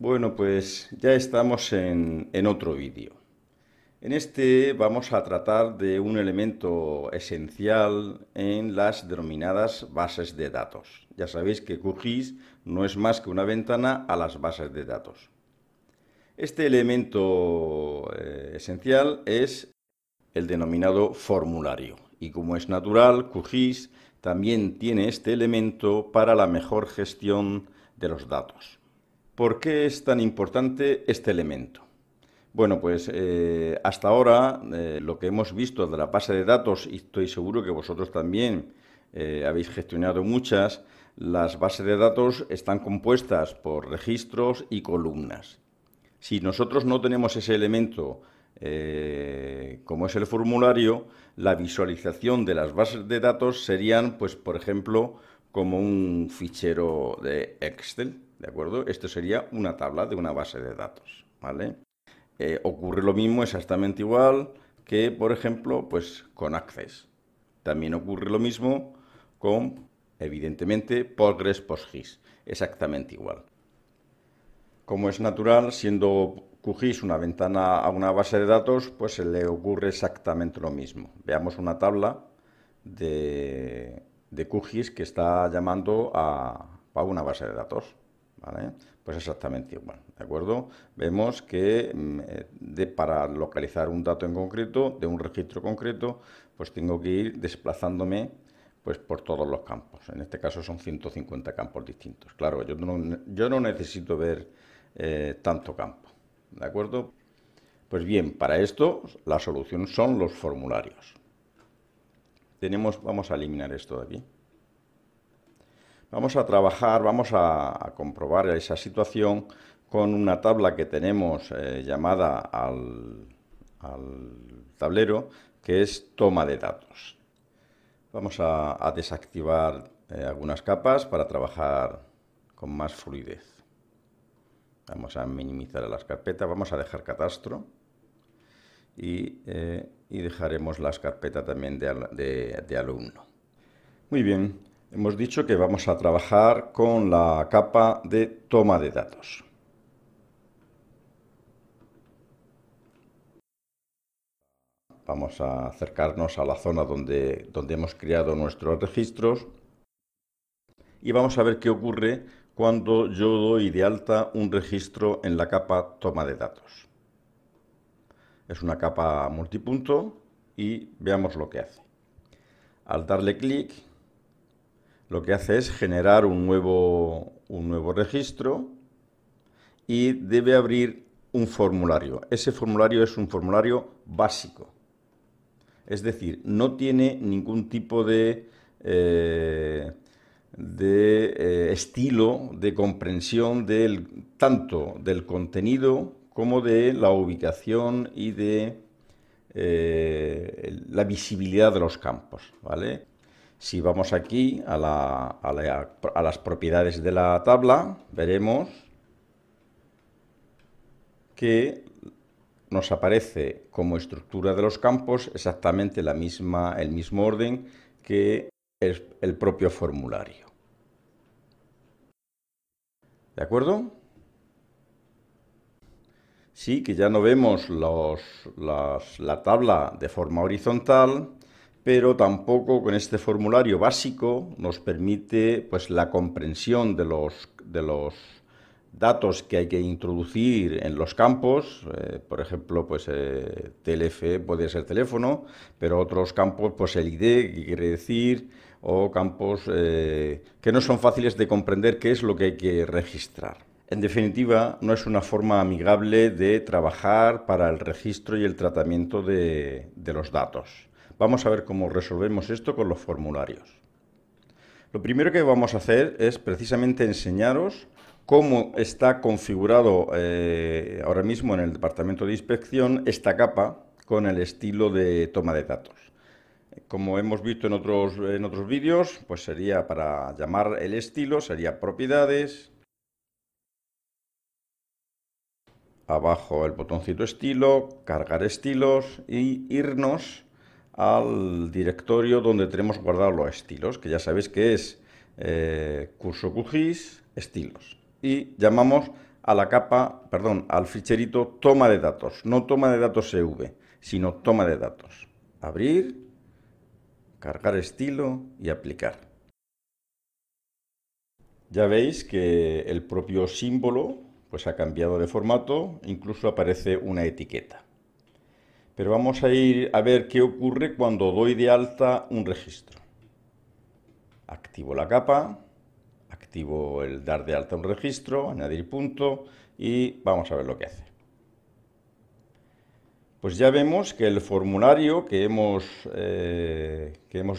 Bueno, pues ya estamos en otro vídeo. En este vamos a tratar de un elemento esencial en las denominadas bases de datos. Ya sabéis que QGIS no es más que una ventana a las bases de datos. Este elemento esencial es el denominado formulario. Y como es natural, QGIS también tiene este elemento para la mejor gestión de los datos. ¿Por qué es tan importante este elemento? Bueno, pues hasta ahora lo que hemos visto de la base de datos, y estoy seguro que vosotros también habéis gestionado muchas, las bases de datos están compuestas por registros y columnas. Si nosotros no tenemos ese elemento como es el formulario, la visualización de las bases de datos serían, pues, por ejemplo, como un fichero de Excel, ¿de acuerdo? Esto sería una tabla de una base de datos, ¿vale? Ocurre lo mismo exactamente igual que, por ejemplo, pues con Access. También ocurre lo mismo con, evidentemente, PostGIS, exactamente igual. Como es natural, siendo QGIS una ventana a una base de datos, pues se le ocurre exactamente lo mismo. Veamos una tabla de QGIS que está llamando a una base de datos, ¿vale? Pues exactamente igual, ¿de acuerdo? Vemos que para localizar un dato en concreto, de un registro concreto, pues tengo que ir desplazándome pues por todos los campos. En este caso son 150 campos distintos. Claro, yo no necesito ver tanto campo, ¿de acuerdo? Pues bien, para esto la solución son los formularios. Vamos a eliminar esto de aquí. Vamos a trabajar, vamos a comprobar esa situación con una tabla que tenemos llamada al tablero, que es toma de datos. Vamos a desactivar algunas capas para trabajar con más fluidez. Vamos a minimizar las carpetas, vamos a dejar catastro y dejaremos las carpetas también de alumno. Muy bien, hemos dicho que vamos a trabajar con la capa de toma de datos. Vamos a acercarnos a la zona donde hemos creado nuestros registros y vamos a ver qué ocurre cuando yo doy de alta un registro en la capa toma de datos. Es una capa multipunto y veamos lo que hace. Al darle clic, lo que hace es generar un nuevo registro y debe abrir un formulario. Ese formulario es un formulario básico. Es decir, no tiene ningún tipo de estilo de comprensión tanto del contenido como de la ubicación y de la visibilidad de los campos, ¿vale? Si vamos aquí a las propiedades de la tabla, veremos que nos aparece como estructura de los campos exactamente el mismo orden que el propio formulario. ¿De acuerdo? Sí, que ya no vemos la tabla de forma horizontal, pero tampoco con este formulario básico nos permite, pues, la comprensión de los datos que hay que introducir en los campos. Por ejemplo, pues TLF puede ser teléfono, pero otros campos, pues el ID, que quiere decir, o campos que no son fáciles de comprender qué es lo que hay que registrar. En definitiva, no es una forma amigable de trabajar para el registro y el tratamiento de los datos. Vamos a ver cómo resolvemos esto con los formularios. Lo primero que vamos a hacer es precisamente enseñaros cómo está configurado ahora mismo en el departamento de inspección esta capa con el estilo de toma de datos. Como hemos visto en otros vídeos, pues sería, para llamar el estilo, sería propiedades. Abajo el botoncito estilo, cargar estilos y irnos al directorio donde tenemos guardados los estilos, que ya sabéis que es curso QGIS, estilos. Y llamamos a la capa, perdón, al ficherito toma de datos, no toma de datos EV, sino toma de datos. Abrir, cargar estilo y aplicar. Ya veis que el propio símbolo pues ha cambiado de formato, incluso aparece una etiqueta. Pero vamos a ir a ver qué ocurre cuando doy de alta un registro. Activo la capa, activo el dar de alta un registro, añadir punto y vamos a ver lo que hace. Pues ya vemos que el formulario que hemos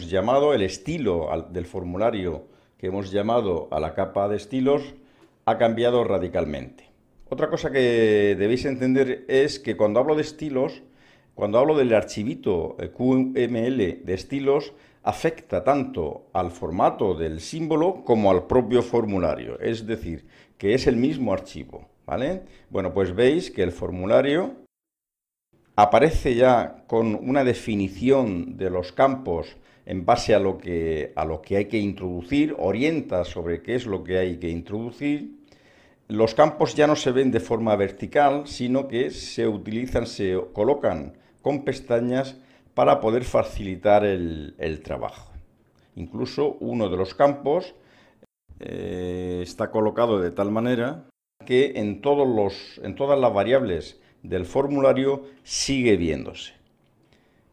llamado, el estilo del formulario que hemos llamado a la capa de estilos, ha cambiado radicalmente. Otra cosa que debéis entender es que cuando hablo de estilos, cuando hablo del archivito QML de estilos, afecta tanto al formato del símbolo como al propio formulario. Es decir, que es el mismo archivo, ¿vale? Bueno, pues veis que el formulario aparece ya con una definición de los campos en base a lo que hay que introducir, orienta sobre qué es lo que hay que introducir. Los campos ya no se ven de forma vertical, sino que se utilizan, se colocan con pestañas para poder facilitar el trabajo. Incluso uno de los campos está colocado de tal manera que en todas las variables del formulario sigue viéndose.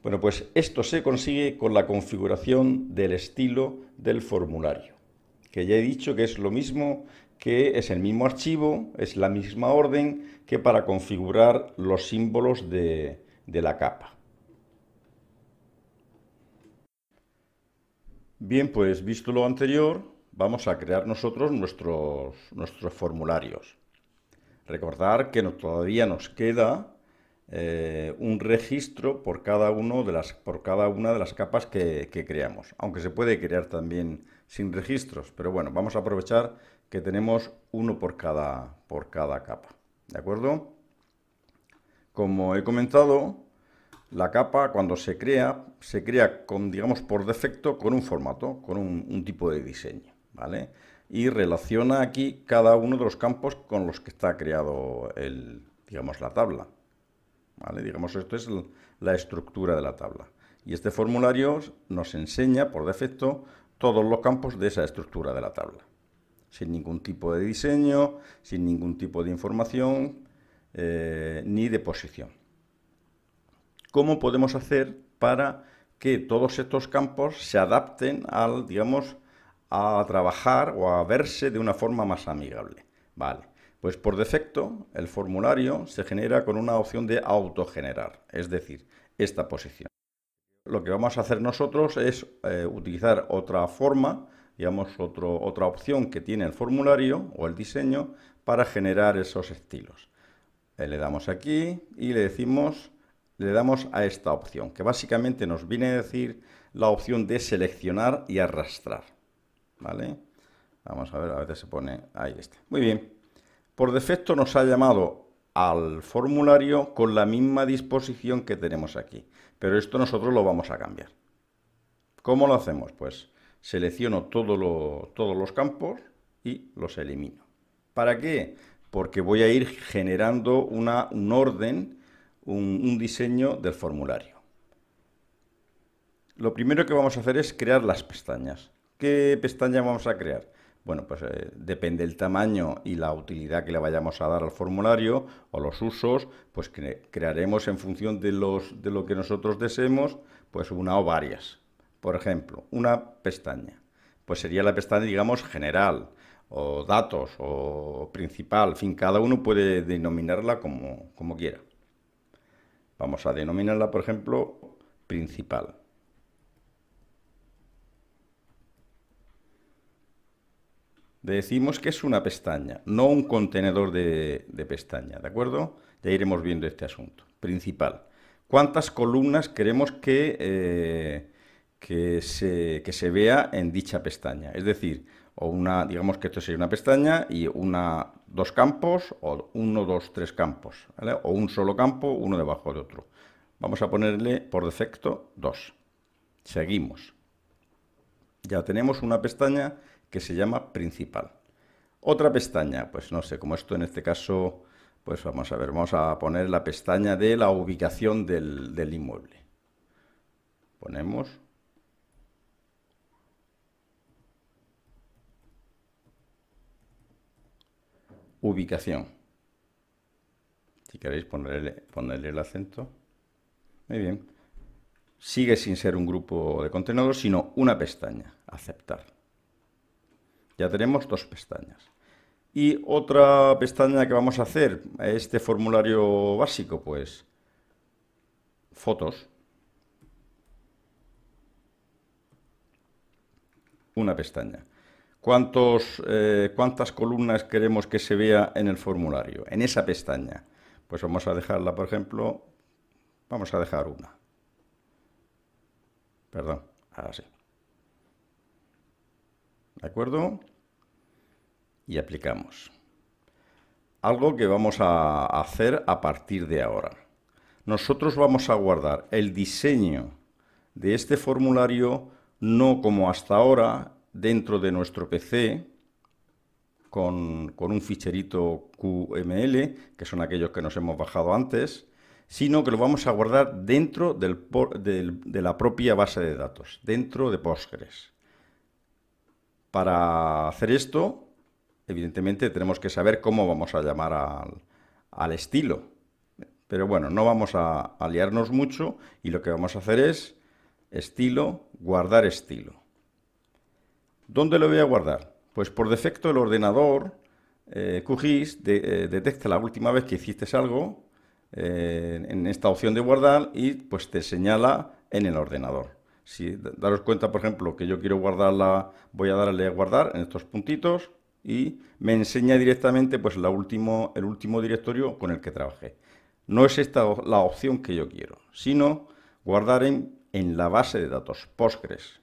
Bueno, pues esto se consigue con la configuración del estilo del formulario, que ya he dicho que es lo mismo, que es el mismo archivo, es la misma orden que para configurar los símbolos de la capa. Bien, pues visto lo anterior, vamos a crear nosotros nuestros formularios. Recordar que todavía nos queda un registro por cada una de las capas que creamos, aunque se puede crear también sin registros, pero bueno, vamos a aprovechar que tenemos uno por cada capa, ¿de acuerdo? Como he comentado, la capa cuando se crea con, digamos, por defecto con un formato, con un tipo de diseño, ¿vale? Y relaciona aquí cada uno de los campos con los que está creado digamos, la tabla. ¿Vale? Digamos, esto es la estructura de la tabla. Y este formulario nos enseña por defecto todos los campos de esa estructura de la tabla. Sin ningún tipo de diseño, sin ningún tipo de información, ni de posición. ¿Cómo podemos hacer para que todos estos campos se adapten digamos, a trabajar o a verse de una forma más amigable? Vale, pues por defecto el formulario se genera con una opción de autogenerar, es decir, esta posición. Lo que vamos a hacer nosotros es utilizar otra forma, digamos, otra opción que tiene el formulario o el diseño para generar esos estilos. Le damos aquí y le damos a esta opción, que básicamente nos viene a decir la opción de seleccionar y arrastrar. ¿Vale? Vamos a ver, a veces se pone, ahí está. Muy bien. Por defecto nos ha llamado al formulario con la misma disposición que tenemos aquí, pero esto nosotros lo vamos a cambiar. ¿Cómo lo hacemos? Pues selecciono todos los campos y los elimino. ¿Para qué? Porque voy a ir generando un orden, un diseño del formulario. Lo primero que vamos a hacer es crear las pestañas. ¿Qué pestaña vamos a crear? Bueno, pues depende del tamaño y la utilidad que le vayamos a dar al formulario o los usos, pues crearemos en función de lo que nosotros deseemos, pues una o varias. Por ejemplo, una pestaña, pues sería la pestaña, digamos, general, o datos, o principal, en fin, cada uno puede denominarla como quiera. Vamos a denominarla, por ejemplo, principal. Decimos que es una pestaña, no un contenedor de pestaña, ¿de acuerdo? Ya iremos viendo este asunto. Principal. ¿Cuántas columnas queremos que se vea en dicha pestaña? Es decir, digamos que esto sería una pestaña y dos campos, o 1, 2, 3 campos, ¿vale? O un solo campo, uno debajo de otro. Vamos a ponerle por defecto 2. Seguimos. Ya tenemos una pestaña que se llama principal. Otra pestaña, pues no sé, como esto en este caso, pues vamos a ver, vamos a poner la pestaña de la ubicación del inmueble. Ponemos ubicación. Si queréis ponerle el acento. Muy bien. Sigue sin ser un grupo de contenidos, sino una pestaña. Aceptar. Ya tenemos dos pestañas. Y otra pestaña que vamos a hacer, este formulario básico, pues fotos. Una pestaña. ¿Cuántas columnas queremos que se vea en el formulario? En esa pestaña. Pues vamos a dejarla, por ejemplo, vamos a dejar una. Perdón, así. ¿De acuerdo? Y aplicamos. Algo que vamos a hacer a partir de ahora. Nosotros vamos a guardar el diseño de este formulario no como hasta ahora dentro de nuestro PC con un ficherito QML, que son aquellos que nos hemos bajado antes, sino que lo vamos a guardar dentro de la propia base de datos, dentro de Postgres. Para hacer esto, evidentemente tenemos que saber cómo vamos a llamar al estilo. Pero bueno, no vamos a liarnos mucho y lo que vamos a hacer es estilo, guardar estilo. ¿Dónde lo voy a guardar? Pues por defecto el ordenador QGIS detecta la última vez que hiciste algo en esta opción de guardar y pues te señala en el ordenador. Si daros cuenta, por ejemplo, que yo quiero guardarla, voy a darle a guardar en estos puntitos y me enseña directamente pues el último directorio con el que trabajé. No es esta la opción que yo quiero, sino guardar en la base de datos Postgres.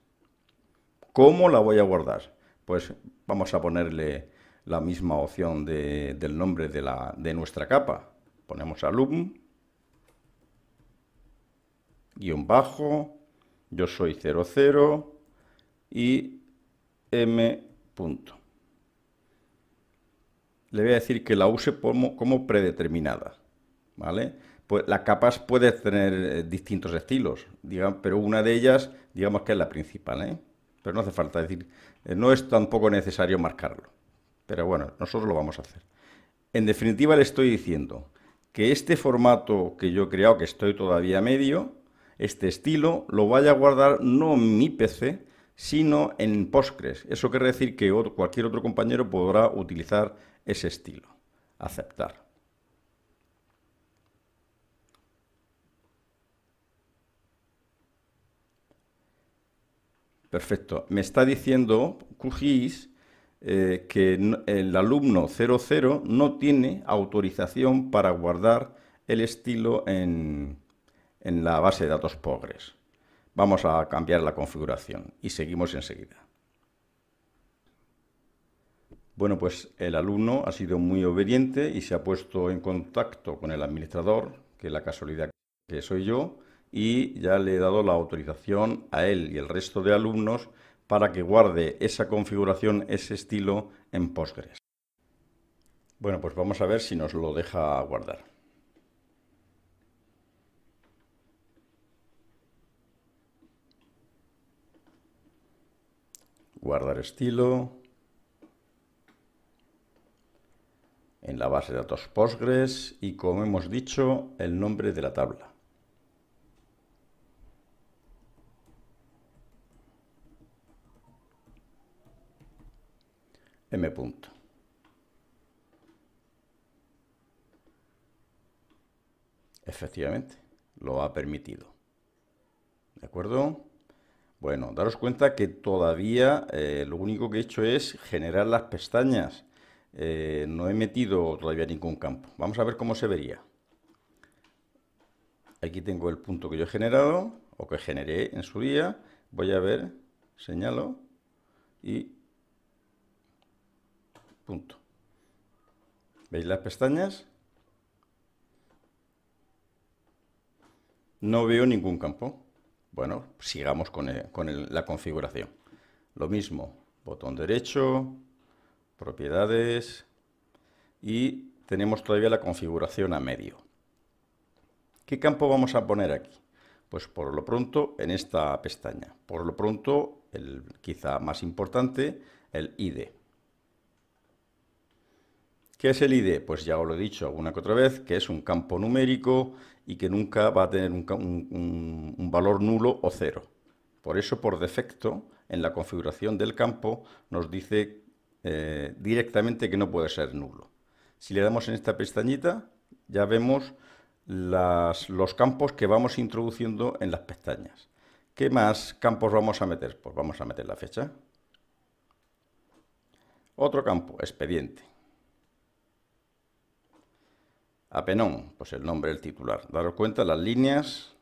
¿Cómo la voy a guardar? Pues vamos a ponerle la misma opción del nombre de nuestra capa. Ponemos alum, guión bajo, yo soy 00 y m punto. Le voy a decir que la use como predeterminada, ¿vale? Pues las capas pueden tener distintos estilos, pero una de ellas, digamos que es la principal, ¿eh? Pero no hace falta decir, no es tampoco necesario marcarlo. Pero bueno, nosotros lo vamos a hacer. En definitiva, le estoy diciendo que este formato que yo he creado, que estoy todavía a medio, este estilo, lo vaya a guardar no en mi PC, sino en Postgres. Eso quiere decir que cualquier otro compañero podrá utilizar ese estilo. Aceptar. Perfecto. Me está diciendo QGIS que el alumno 00 no tiene autorización para guardar el estilo en la base de datos Postgres. Vamos a cambiar la configuración y seguimos enseguida. Bueno, pues el alumno ha sido muy obediente y se ha puesto en contacto con el administrador, que es la casualidad que soy yo, y ya le he dado la autorización a él y el resto de alumnos para que guarde esa configuración, ese estilo en Postgres. Bueno, pues vamos a ver si nos lo deja guardar. Guardar estilo en la base de datos Postgres y, como hemos dicho, el nombre de la tabla. M. Efectivamente, lo ha permitido. ¿De acuerdo? Bueno, daros cuenta que todavía lo único que he hecho es generar las pestañas. No he metido todavía ningún campo. Vamos a ver cómo se vería. Aquí tengo el punto que yo he generado, o que generé en su día. Voy a ver, señalo y punto. ¿Veis las pestañas? No veo ningún campo. Bueno, sigamos con la configuración. Lo mismo, botón derecho, propiedades y tenemos todavía la configuración a medio. ¿Qué campo vamos a poner aquí? Pues por lo pronto en esta pestaña. Por lo pronto, el quizá más importante, el ID. ¿Qué es el ID? Pues ya os lo he dicho alguna que otra vez, que es un campo numérico y que nunca va a tener un valor nulo o cero. Por eso, por defecto, en la configuración del campo nos dice directamente que no puede ser nulo. Si le damos en esta pestañita, ya vemos los campos que vamos introduciendo en las pestañas. ¿Qué más campos vamos a meter? Pues vamos a meter la fecha. Otro campo, expediente. Apenón, pues el nombre del titular. Daros cuenta las líneas,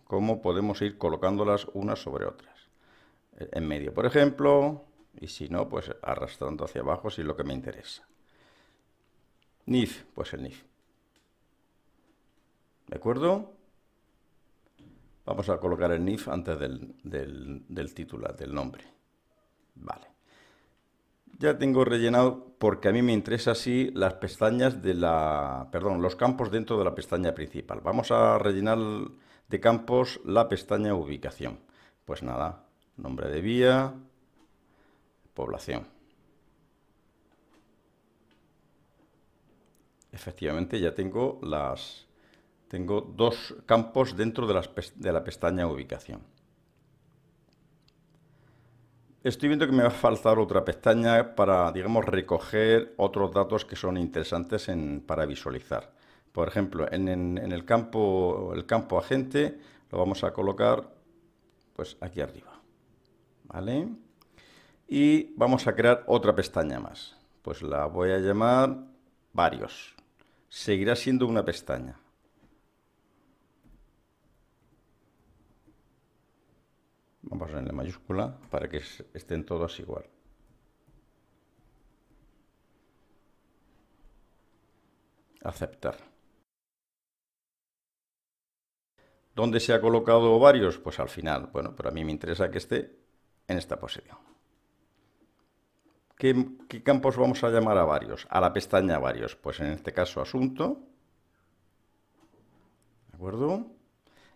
cómo podemos ir colocándolas unas sobre otras. En medio, por ejemplo, y si no, pues arrastrando hacia abajo si es lo que me interesa. NIF, pues el NIF. ¿De acuerdo? Vamos a colocar el NIF antes del titular, del nombre. Vale. Ya tengo rellenado, porque a mí me interesa así las pestañas los campos dentro de la pestaña principal. Vamos a rellenar de campos la pestaña ubicación. Pues nada, nombre de vía, población. Efectivamente ya tengo dos campos dentro de la pestaña ubicación. Estoy viendo que me va a faltar otra pestaña para, digamos, recoger otros datos que son interesantes para visualizar. Por ejemplo, en el campo agente lo vamos a colocar pues aquí arriba. ¿Vale? Y vamos a crear otra pestaña más. Pues la voy a llamar varios. Seguirá siendo una pestaña. Vamos a ponerle mayúscula para que estén todos igual. Aceptar. ¿Dónde se ha colocado varios? Pues al final. Bueno, pero a mí me interesa que esté en esta posición. ¿Qué campos vamos a llamar a varios? A la pestaña varios. Pues en este caso asunto. ¿De acuerdo?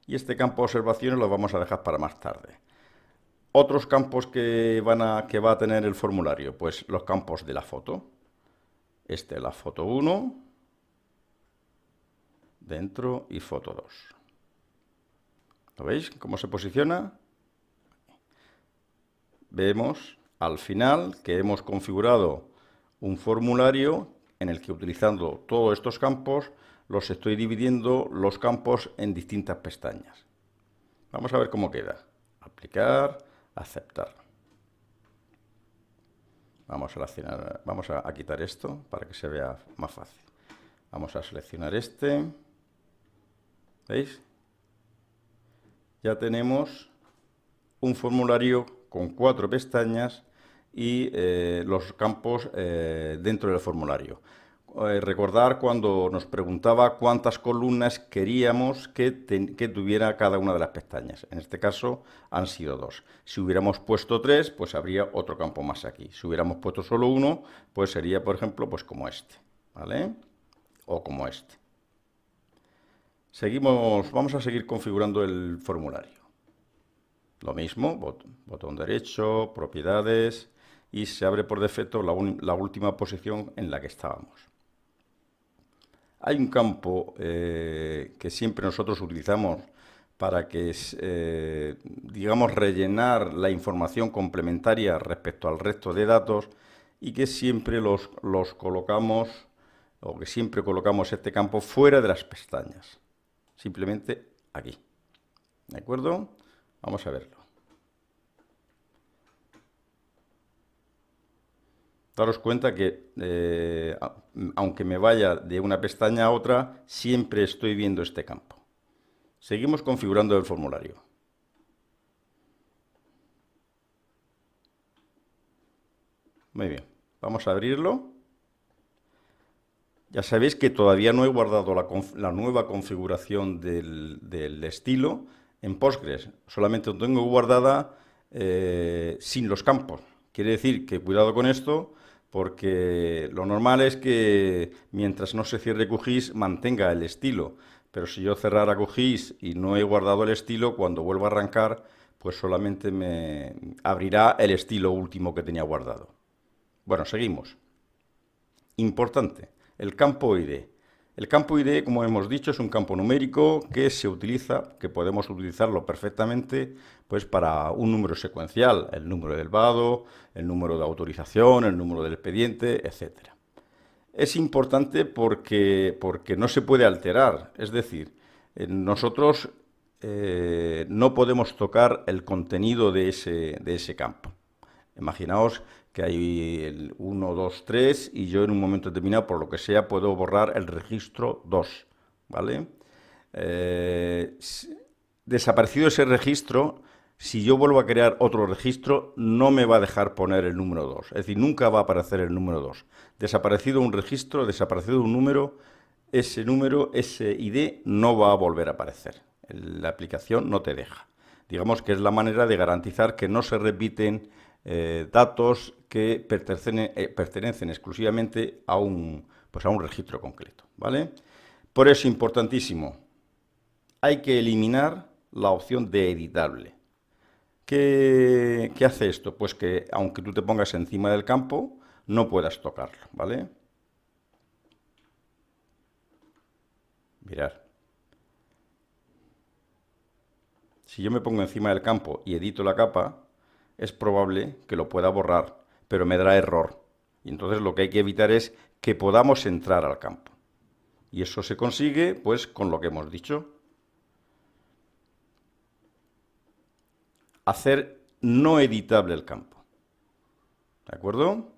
Y este campo observaciones lo vamos a dejar para más tarde. Otros campos que va a tener el formulario, pues los campos de la foto. Este es la foto 1, dentro y foto 2. ¿Lo veis cómo se posiciona? Vemos al final que hemos configurado un formulario en el que utilizando todos estos campos los estoy dividiendo los campos en distintas pestañas. Vamos a ver cómo queda. Aplicar. Aceptar. Vamos a quitar esto para que se vea más fácil. Vamos a seleccionar este. ¿Veis? Ya tenemos un formulario con 4 pestañas y los campos dentro del formulario. Recordar cuando nos preguntaba cuántas columnas queríamos que tuviera cada una de las pestañas. En este caso han sido 2. Si hubiéramos puesto 3, pues habría otro campo más aquí. Si hubiéramos puesto solo 1, pues sería, por ejemplo, pues como este, ¿vale? O como este. Vamos a seguir configurando el formulario. Lo mismo, botón derecho, propiedades, y se abre por defecto la última posición en la que estábamos. Hay un campo que siempre nosotros utilizamos para que, digamos, rellenar la información complementaria respecto al resto de datos y que siempre los colocamos, o que siempre colocamos este campo fuera de las pestañas. Simplemente aquí. ¿De acuerdo? Vamos a verlo. Daros cuenta que, aunque me vaya de una pestaña a otra, siempre estoy viendo este campo. Seguimos configurando el formulario. Muy bien, vamos a abrirlo. Ya sabéis que todavía no he guardado la nueva configuración del estilo en Postgres. Solamente lo tengo guardada sin los campos. Quiere decir que, cuidado con esto, porque lo normal es que mientras no se cierre QGIS mantenga el estilo, pero si yo cerrara QGIS y no he guardado el estilo, cuando vuelva a arrancar, pues solamente me abrirá el estilo último que tenía guardado. Bueno, seguimos. Importante, el campo ID. El campo ID, como hemos dicho, es un campo numérico que se utiliza, que podemos utilizarlo perfectamente, pues para un número secuencial, el número del vado, el número de autorización, el número del expediente, etc. Es importante porque no se puede alterar, es decir, nosotros no podemos tocar el contenido de ese campo. Imaginaos que hay el 1, 2, 3 y yo en un momento determinado, por lo que sea, puedo borrar el registro 2, ¿vale? Desaparecido ese registro, si yo vuelvo a crear otro registro, no me va a dejar poner el número 2. Es decir, nunca va a aparecer el número 2. Desaparecido un registro, desaparecido un número, ese ID no va a volver a aparecer. La aplicación no te deja. Digamos que es la manera de garantizar que no se repiten datos que pertenecen exclusivamente a un registro concreto, ¿vale? Por eso, importantísimo, hay que eliminar la opción de editable. ¿Qué hace esto? Pues que aunque tú te pongas encima del campo, no puedas tocarlo, ¿vale? Mirad. Si yo me pongo encima del campo y edito la capa, es probable que lo pueda borrar, pero me dará error. Y entonces lo que hay que evitar es que podamos entrar al campo. Y eso se consigue, pues, con lo que hemos dicho. Hacer no editable el campo. ¿De acuerdo?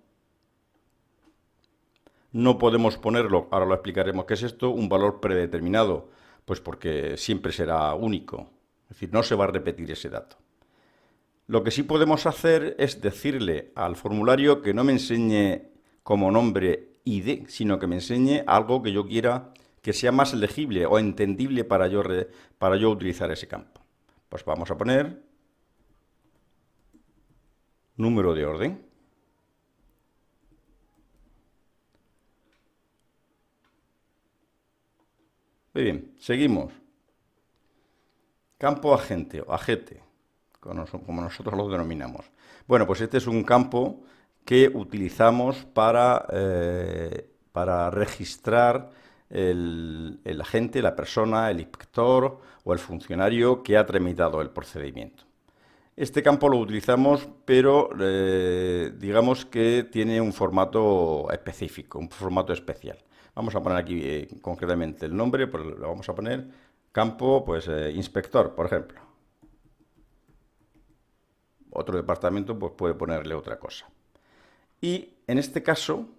No podemos ponerlo, ahora lo explicaremos qué es esto, un valor predeterminado, pues porque siempre será único. Es decir, no se va a repetir ese dato. Lo que sí podemos hacer es decirle al formulario que no me enseñe como nombre ID, sino que me enseñe algo que yo quiera que sea más legible o entendible para yo utilizar ese campo. Pues vamos a poner número de orden. Muy bien, seguimos. Campo agente o agente, como nosotros lo denominamos. Bueno, pues este es un campo que utilizamos para registrar el agente, la persona, el inspector o el funcionario que ha tramitado el procedimiento. Este campo lo utilizamos, pero digamos que tiene un formato específico, un formato especial. Vamos a poner aquí concretamente el nombre, pues lo vamos a poner campo, pues inspector, por ejemplo. Otro departamento pues puede ponerle otra cosa. Y en este caso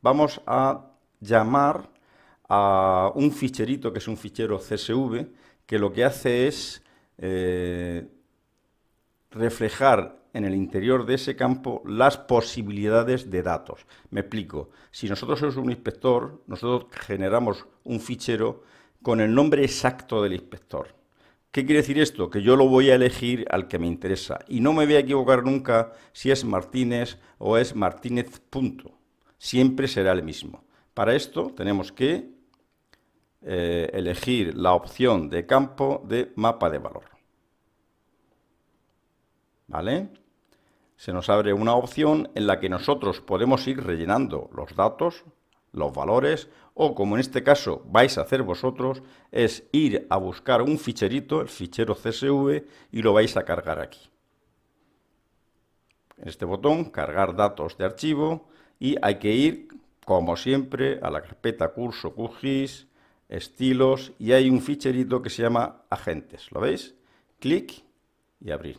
vamos a llamar a un ficherito que es un fichero CSV, que lo que hace es reflejar en el interior de ese campo las posibilidades de datos. Me explico. Si nosotros somos un inspector, nosotros generamos un fichero con el nombre exacto del inspector. ¿Qué quiere decir esto? Que yo lo voy a elegir al que me interesa y no me voy a equivocar nunca si es Martínez o es Martínez punto. Siempre será el mismo. Para esto tenemos que elegir la opción de campo de mapa de valor. ¿Vale? Se nos abre una opción en la que nosotros podemos ir rellenando los datos, los valores, o como en este caso vais a hacer vosotros, es ir a buscar un ficherito, el fichero CSV, y lo vais a cargar aquí. En este botón, cargar datos de archivo, y hay que ir, como siempre, a la carpeta curso QGIS, estilos, y hay un ficherito que se llama agentes. ¿Lo veis? Clic y abrir.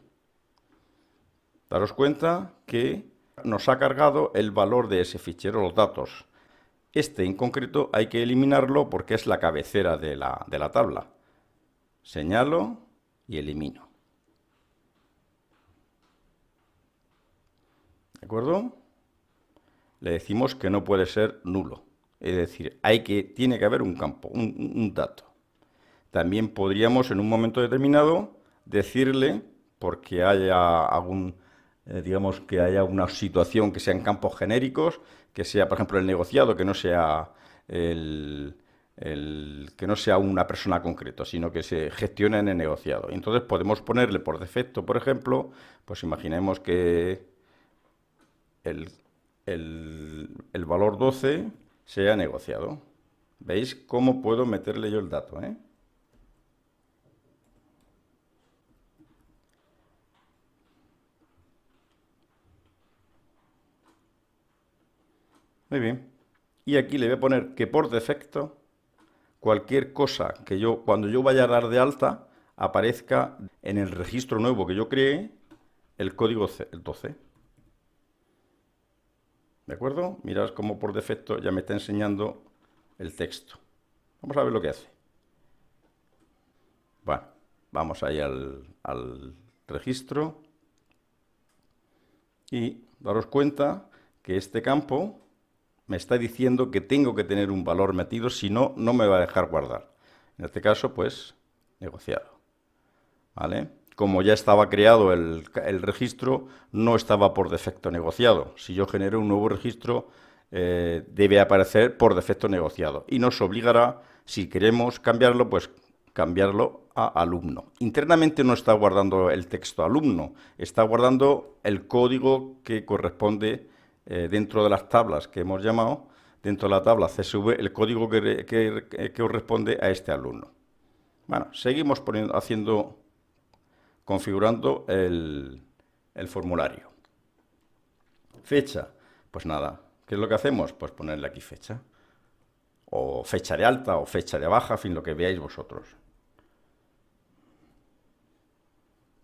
Daros cuenta que nos ha cargado el valor de ese fichero, los datos. Este en concreto hay que eliminarlo porque es la cabecera de la tabla. Señalo y elimino. ¿De acuerdo? Le decimos que no puede ser nulo. Es decir, tiene que haber un campo, un dato. También podríamos en un momento determinado decirle, porque haya digamos que haya una situación que sean campos genéricos, que sea, por ejemplo, el negociado, que no sea que no sea una persona concreta, sino que se gestione en el negociado. Entonces podemos ponerle por defecto, por ejemplo, pues imaginemos que el, el valor 12 sea negociado. ¿Veis cómo puedo meterle yo el dato, eh? Muy bien. Y aquí le voy a poner que por defecto cualquier cosa que yo, cuando yo vaya a dar de alta, aparezca en el registro nuevo que yo creé el código el 12. ¿De acuerdo? Mirad cómo por defecto ya me está enseñando el texto. Vamos a ver lo que hace. Bueno, vamos ahí al registro y daros cuenta que este campo me está diciendo que tengo que tener un valor metido, si no, no me va a dejar guardar. En este caso, pues, negociado. ¿Vale? Como ya estaba creado el registro, no estaba por defecto negociado. Si yo genero un nuevo registro, debe aparecer por defecto negociado. Y nos obligará, si queremos cambiarlo, pues cambiarlo a alumno. Internamente no está guardando el texto alumno, está guardando el código que corresponde dentro de las tablas que hemos llamado, dentro de la tabla CSV, el código que corresponde a este alumno. Bueno, seguimos configurando el formulario. Fecha, pues nada, ¿qué es lo que hacemos? Pues ponerle aquí fecha, o fecha de alta, o fecha de baja, en fin, lo que veáis vosotros.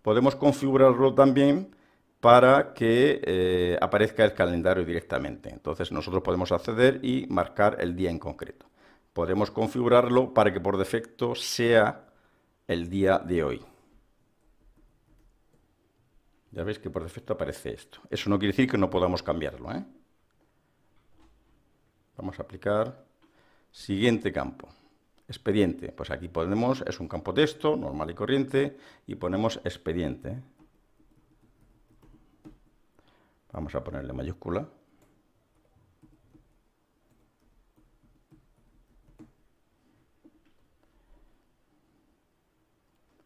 Podemos configurarlo también para que aparezca el calendario directamente. Entonces nosotros podemos acceder y marcar el día en concreto. Podemos configurarlo para que por defecto sea el día de hoy. Ya veis que por defecto aparece esto. Eso no quiere decir que no podamos cambiarlo, ¿eh? Vamos a aplicar siguiente campo. Expediente. Pues aquí ponemos, es un campo texto, normal y corriente, y ponemos expediente. Vamos a ponerle mayúscula.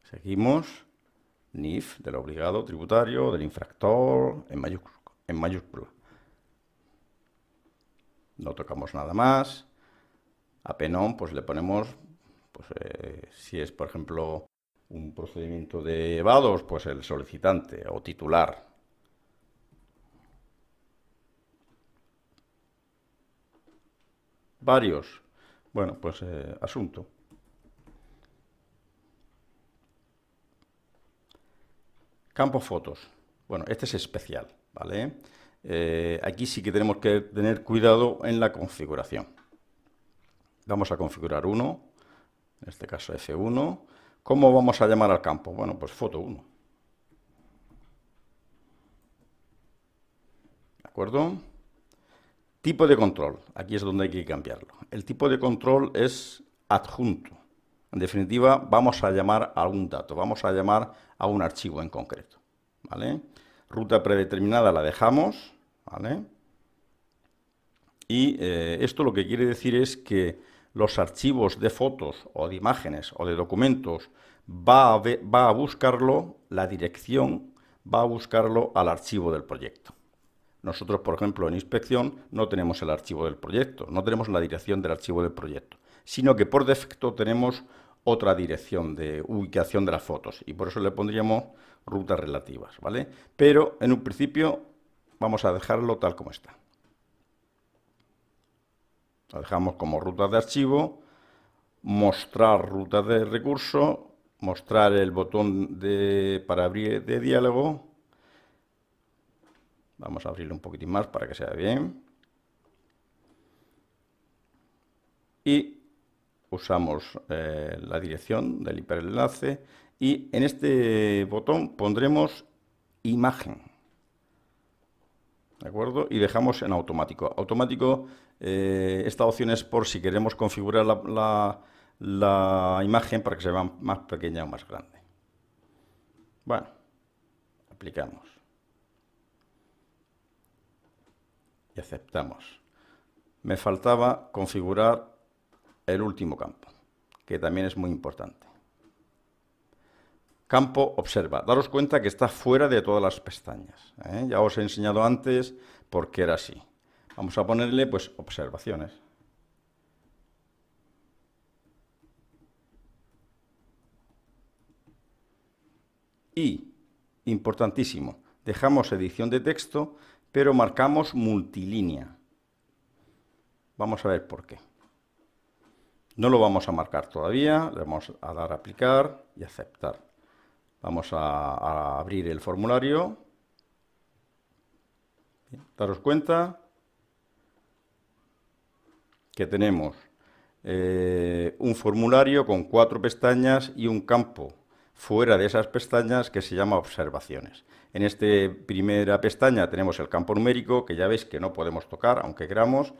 Seguimos. NIF, del obligado tributario, del infractor, en mayúscula. No tocamos nada más. A PENOM, pues le ponemos, pues, si es, por ejemplo, un procedimiento de evados, pues el solicitante o titular. Varios. Bueno, pues asunto. Campo fotos. Bueno, este es especial, ¿vale? Aquí sí que tenemos que tener cuidado en la configuración. Vamos a configurar uno, en este caso F1. ¿Cómo vamos a llamar al campo? Bueno, pues foto 1. ¿De acuerdo? Tipo de control. Aquí es donde hay que cambiarlo. El tipo de control es adjunto. En definitiva, vamos a llamar a un dato, vamos a llamar a un archivo en concreto, ¿vale? Ruta predeterminada la dejamos, ¿vale? Y esto lo que quiere decir es que los archivos de fotos o de imágenes o de documentos va a buscarlo, la dirección va a buscarlo al archivo del proyecto. Nosotros, por ejemplo, en inspección no tenemos el archivo del proyecto, no tenemos la dirección del archivo del proyecto, sino que por defecto tenemos otra dirección de ubicación de las fotos y por eso le pondríamos rutas relativas, ¿vale? Pero en un principio vamos a dejarlo tal como está. Lo dejamos como rutas de archivo, mostrar rutas de recurso, mostrar el botón para abrir de diálogo. Vamos a abrirlo un poquitín más para que se vea bien. Y usamos la dirección del hiperenlace y en este botón pondremos imagen. ¿De acuerdo? Y dejamos en automático. Automático, esta opción es por si queremos configurar la imagen para que se vea más pequeña o más grande. Bueno, aplicamos. y aceptamos. Me faltaba configurar el último campo, que también es muy importante. Campo observa. Daros cuenta que está fuera de todas las pestañas, ¿eh? Ya os he enseñado antes por qué era así. Vamos a ponerle pues observaciones. Y, importantísimo, dejamos edición de texto, pero marcamos multilínea. Vamos a ver por qué. No lo vamos a marcar todavía, le vamos a dar a aplicar y aceptar. Vamos a abrir el formulario. Bien, daros cuenta que tenemos un formulario con 4 pestañas y un campo fuera de esas pestañas que se llama observaciones. En esta primera pestaña tenemos el campo numérico, que ya veis que no podemos tocar, aunque queramos.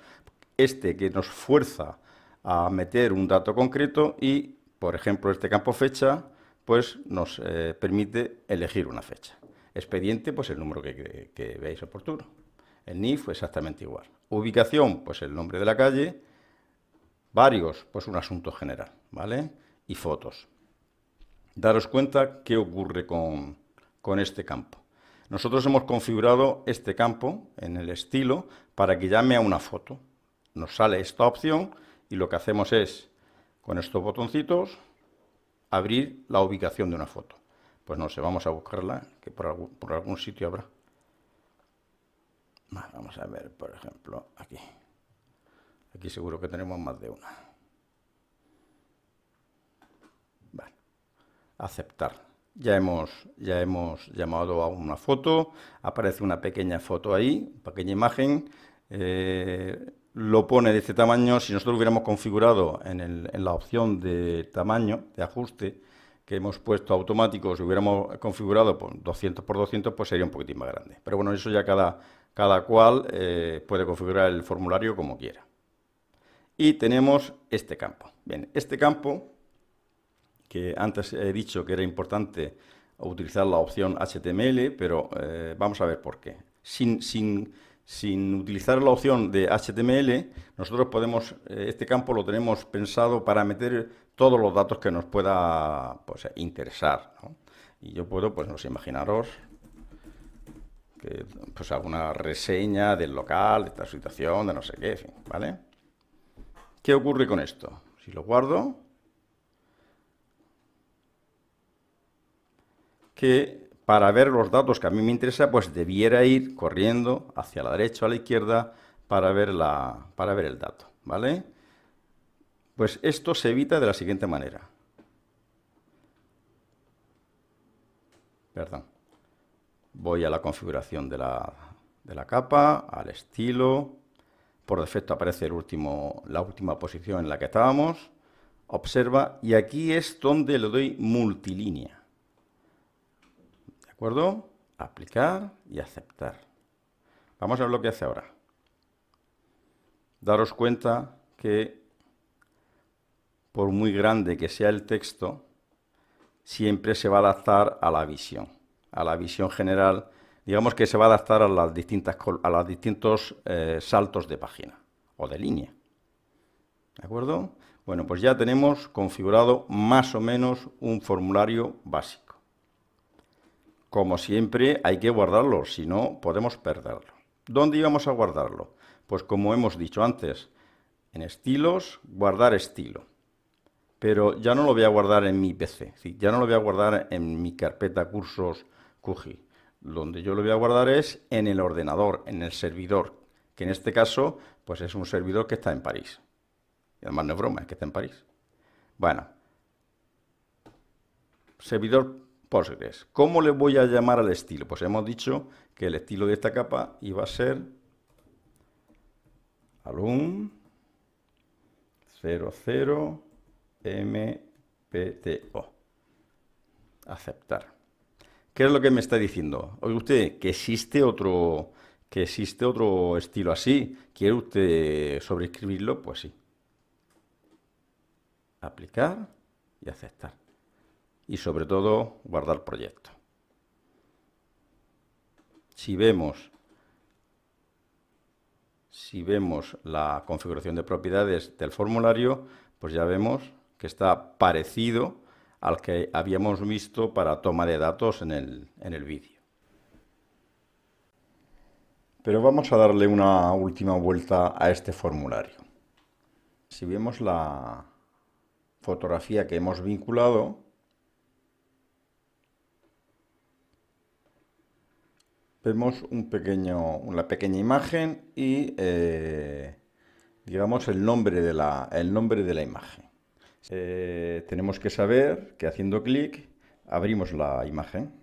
Este que nos fuerza a meter un dato concreto y, por ejemplo, este campo fecha, pues nos permite elegir una fecha. Expediente, pues el número que veáis oportuno. El NIF exactamente igual. Ubicación, pues el nombre de la calle. Varios, pues un asunto general, ¿vale? Y fotos. Daros cuenta qué ocurre con este campo. Nosotros hemos configurado este campo en el estilo para que llame a una foto. Nos sale esta opción y lo que hacemos es, con estos botoncitos, abrir la ubicación de una foto. Pues no sé, vamos a buscarla, que por algún sitio habrá. Vamos a ver, por ejemplo, aquí. Aquí seguro que tenemos más de una. Vale. Aceptar. Ya hemos llamado a una foto. Aparece una pequeña foto ahí, pequeña imagen. Lo pone de este tamaño. Si nosotros hubiéramos configurado en la opción de tamaño, de ajuste, que hemos puesto automático, si hubiéramos configurado por 200 por 200, pues sería un poquitín más grande. Pero bueno, eso ya cada cual puede configurar el formulario como quiera. Y tenemos este campo. Bien, este campo, que antes he dicho que era importante utilizar la opción HTML, pero vamos a ver por qué. Sin utilizar la opción de HTML, nosotros podemos, este campo lo tenemos pensado para meter todos los datos que nos pueda pues, interesar, ¿no? Y yo puedo, pues no sé, imaginaros que pues alguna reseña del local, de esta situación, de no sé qué, en fin, ¿vale? ¿Qué ocurre con esto? Si lo guardo, que para ver los datos que a mí me interesa, pues debiera ir corriendo hacia la derecha o a la izquierda para ver el dato, ¿vale? Pues esto se evita de la siguiente manera. Perdón. Voy a la configuración de la capa, al estilo. Por defecto aparece la última posición en la que estábamos. Observa, y aquí es donde le doy multilínea. ¿De acuerdo? Aplicar y aceptar. Vamos a ver lo que hace ahora. Daros cuenta que por muy grande que sea el texto, siempre se va a adaptar a la visión general. Digamos que se va a adaptar a los distintos saltos de página o de línea. ¿De acuerdo? Bueno, pues ya tenemos configurado más o menos un formulario básico. Como siempre, hay que guardarlo, si no, podemos perderlo. ¿Dónde íbamos a guardarlo? Pues como hemos dicho antes, en estilos, guardar estilo. Pero ya no lo voy a guardar en mi PC, ¿sí? Ya no lo voy a guardar en mi carpeta cursos QGIS. Donde yo lo voy a guardar es en el ordenador, en el servidor, que en este caso pues es un servidor que está en París. Y además no es broma, es que está en París. Bueno, servidor Postgres. ¿Cómo le voy a llamar al estilo? Pues hemos dicho que el estilo de esta capa iba a ser alum 00 mpto. Aceptar. ¿Qué es lo que me está diciendo? Oye usted, que existe otro estilo así. ¿Quiere usted sobreescribirlo? Pues sí. Aplicar y aceptar. Y sobre todo, guardar proyecto. Si vemos Si vemos la configuración de propiedades del formulario, pues ya vemos que está parecido al que habíamos visto para toma de datos en el vídeo. Pero vamos a darle una última vuelta a este formulario. Si vemos la fotografía que hemos vinculado, vemos una pequeña imagen y digamos el nombre de la imagen. Tenemos que saber que haciendo clic abrimos la imagen.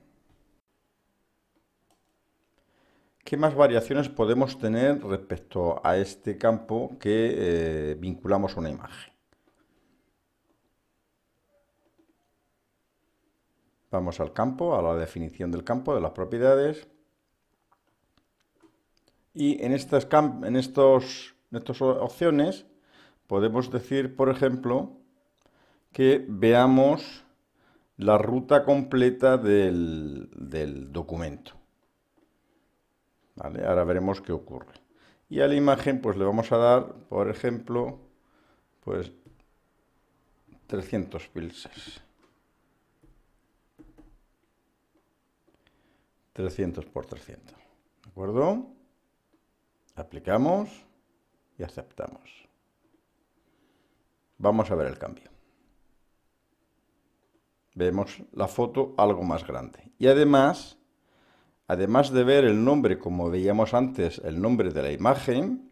¿Qué más variaciones podemos tener respecto a este campo que vinculamos a una imagen? Vamos al campo, a la definición del campo, de las propiedades. Y en estas opciones podemos decir, por ejemplo, que veamos la ruta completa del documento. ¿Vale? Ahora veremos qué ocurre. Y a la imagen pues le vamos a dar, por ejemplo, pues 300 píxeles. 300 por 300. ¿De acuerdo? Aplicamos y aceptamos. Vamos a ver el cambio. Vemos la foto algo más grande. Y además de ver el nombre, como veíamos antes, el nombre de la imagen,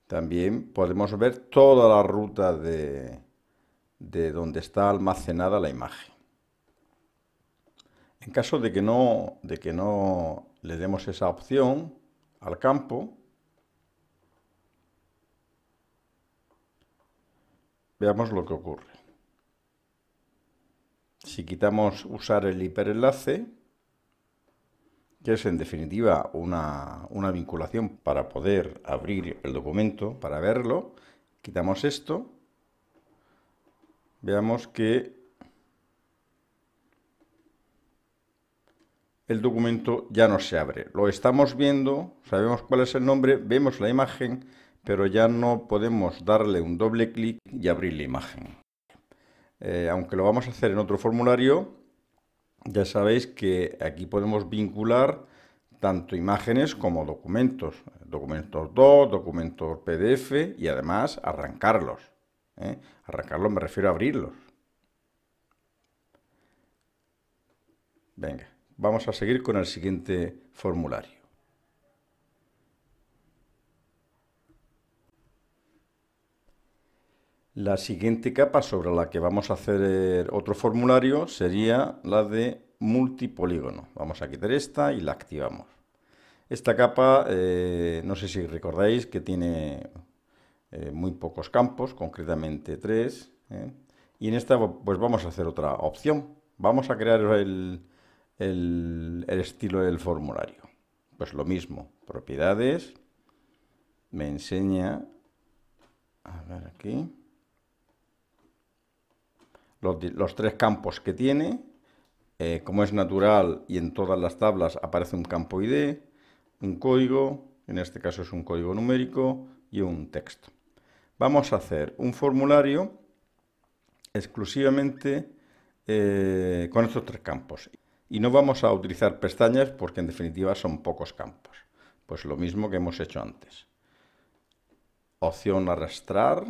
también podemos ver toda la ruta de donde está almacenada la imagen. En caso de que no le demos esa opción al campo, veamos lo que ocurre. Si quitamos usar el hiperenlace, que es en definitiva una vinculación para poder abrir el documento, para verlo, quitamos esto, veamos que el documento ya no se abre. Lo estamos viendo, sabemos cuál es el nombre, vemos la imagen, pero ya no podemos darle un doble clic y abrir la imagen. Aunque lo vamos a hacer en otro formulario, ya sabéis que aquí podemos vincular tanto imágenes como documentos. Documentos DOC, documentos PDF y además arrancarlos. Arrancarlos me refiero a abrirlos. Venga, vamos a seguir con el siguiente formulario. La siguiente capa sobre la que vamos a hacer otro formulario sería la de multipolígono. Vamos a quitar esta y la activamos. Esta capa, no sé si recordáis que tiene muy pocos campos, concretamente 3. Y en esta pues vamos a hacer otra opción. Vamos a crear el estilo del formulario. Pues lo mismo, propiedades, me enseña, a ver aquí, los 3 campos que tiene. Como es natural y en todas las tablas aparece un campo ID, un código, en este caso es un código numérico y un texto. Vamos a hacer un formulario exclusivamente con estos 3 campos. Y no vamos a utilizar pestañas porque en definitiva son pocos campos. Pues lo mismo que hemos hecho antes. Opción arrastrar,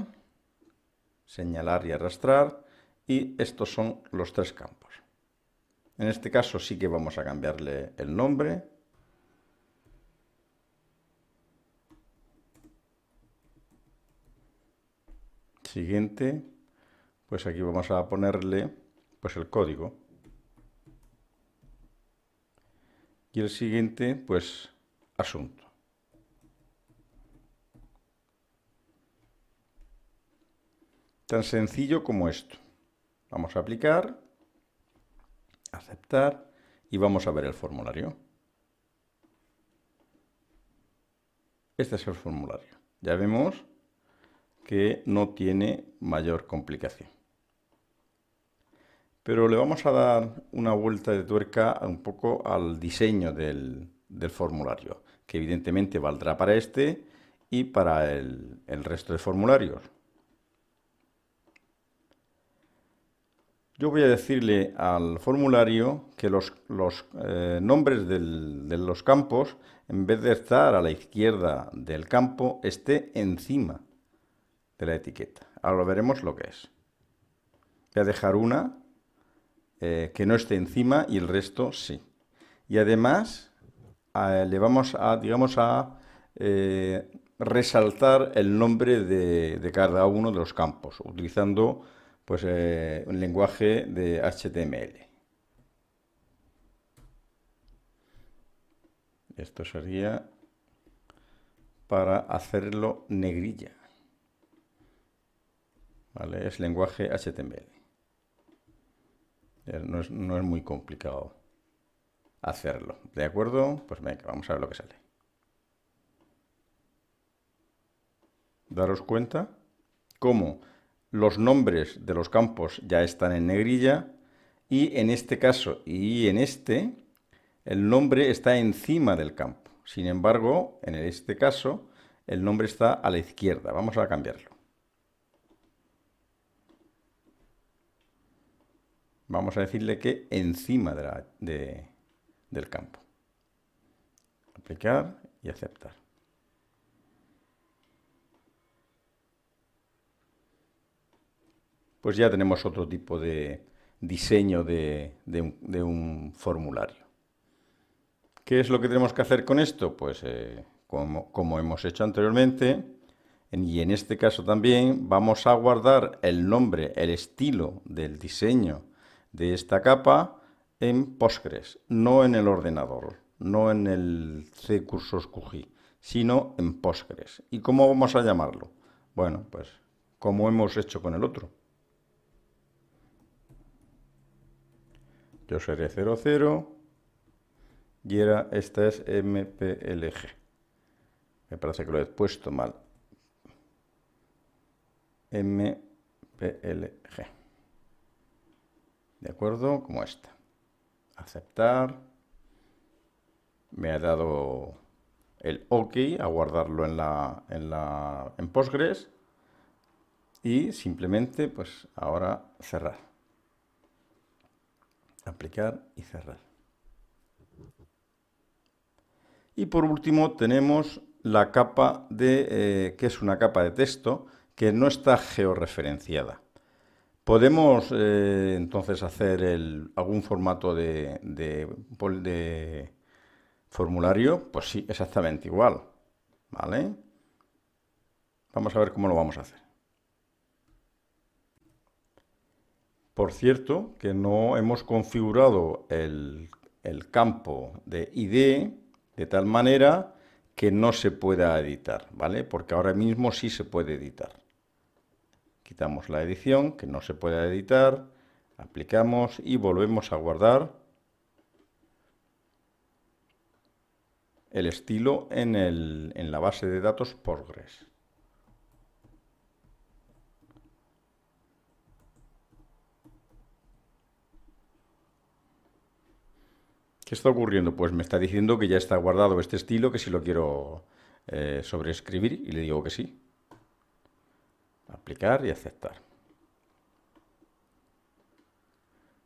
señalar y arrastrar. Y estos son los 3 campos. En este caso sí que vamos a cambiarle el nombre. Siguiente, pues aquí vamos a ponerle pues el código. Y el siguiente, pues asunto. Tan sencillo como esto. Vamos a aplicar, aceptar y vamos a ver el formulario. Este es el formulario. Ya vemos que no tiene mayor complicación. Pero le vamos a dar una vuelta de tuerca un poco al diseño del formulario, que evidentemente valdrá para este y para el resto de formularios. Yo voy a decirle al formulario que los nombres de los campos, en vez de estar a la izquierda del campo, esté encima de la etiqueta. Ahora veremos lo que es. Voy a dejar una que no esté encima y el resto sí. Y además le vamos a, digamos, a resaltar el nombre de cada uno de los campos, utilizando pues un lenguaje de HTML. Esto sería para hacerlo negrilla. ¿Vale? Es lenguaje HTML. No es muy complicado hacerlo. ¿De acuerdo? Pues venga, vamos a ver lo que sale. Daros cuenta cómo los nombres de los campos ya están en negrilla y en este caso y en este el nombre está encima del campo. Sin embargo, en este caso el nombre está a la izquierda. Vamos a cambiarlo. Vamos a decirle que encima del campo. Aplicar y aceptar. Pues ya tenemos otro tipo de diseño de un formulario. ¿Qué es lo que tenemos que hacer con esto? Pues como hemos hecho anteriormente, y en este caso también, vamos a guardar el nombre, el estilo del diseño de esta capa en Postgres, no en el ordenador, no en el C Cursos QGIS, sino en Postgres. ¿Y cómo vamos a llamarlo? Bueno, pues como hemos hecho con el otro. Yo seré 00 y esta es MPLG. Me parece que lo he puesto mal. MPLG. ¿De acuerdo? Como esta. Aceptar. Me ha dado el OK a guardarlo en Postgres. Y simplemente, pues ahora cerrar. Aplicar y cerrar. Y por último tenemos la capa que es una capa de texto que no está georreferenciada. ¿Podemos entonces hacer algún formato de formulario? Pues sí, exactamente igual. ¿Vale? Vamos a ver cómo lo vamos a hacer. Por cierto, que no hemos configurado el campo de ID de tal manera que no se pueda editar, ¿vale? Porque ahora mismo sí se puede editar. Quitamos la edición, que no se pueda editar, aplicamos y volvemos a guardar el estilo en la base de datos Postgres. ¿Qué está ocurriendo? Pues me está diciendo que ya está guardado este estilo, que si lo quiero sobreescribir, y le digo que sí. Aplicar y aceptar.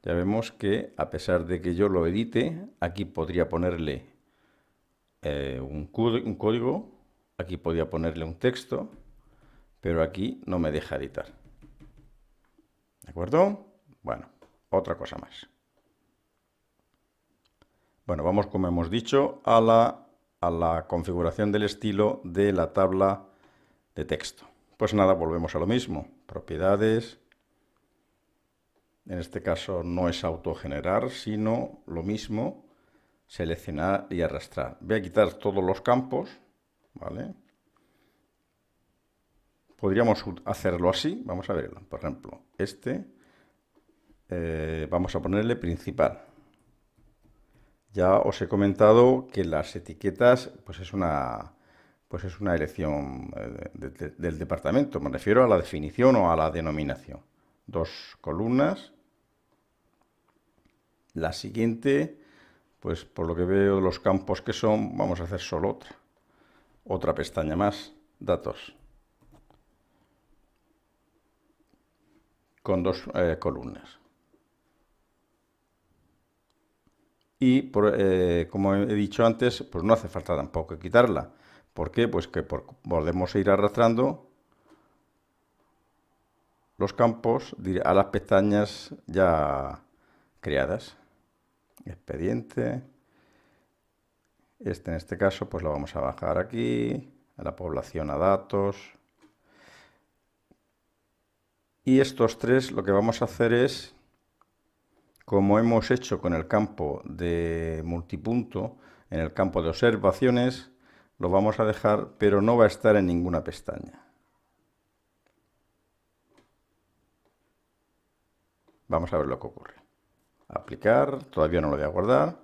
Ya vemos que a pesar de que yo lo edite, aquí podría ponerle un código, aquí podría ponerle un texto, pero aquí no me deja editar. ¿De acuerdo? Bueno, otra cosa más. Bueno, vamos, como hemos dicho, a la configuración del estilo de la tabla de texto. Pues nada, volvemos a lo mismo. Propiedades. En este caso no es autogenerar, sino lo mismo, seleccionar y arrastrar. Voy a quitar todos los campos, ¿vale? Podríamos hacerlo así, vamos a verlo. Por ejemplo, vamos a ponerle principal. Ya os he comentado que las etiquetas pues es una elección del departamento. Me refiero a la definición o a la denominación. 2 columnas. La siguiente, pues por lo que veo los campos que son, vamos a hacer solo otra pestaña más. datos con dos columnas. Y como he dicho antes, pues no hace falta tampoco quitarla. ¿Por qué? Pues que podemos ir arrastrando los campos a las pestañas ya creadas. Expediente. En este caso, pues lo vamos a bajar aquí, a la población a datos. Y estos tres lo que vamos a hacer es, como hemos hecho con el campo de multipunto, en el campo de observaciones, lo vamos a dejar, pero no va a estar en ninguna pestaña. Vamos a ver lo que ocurre. Aplicar, todavía no lo voy a guardar.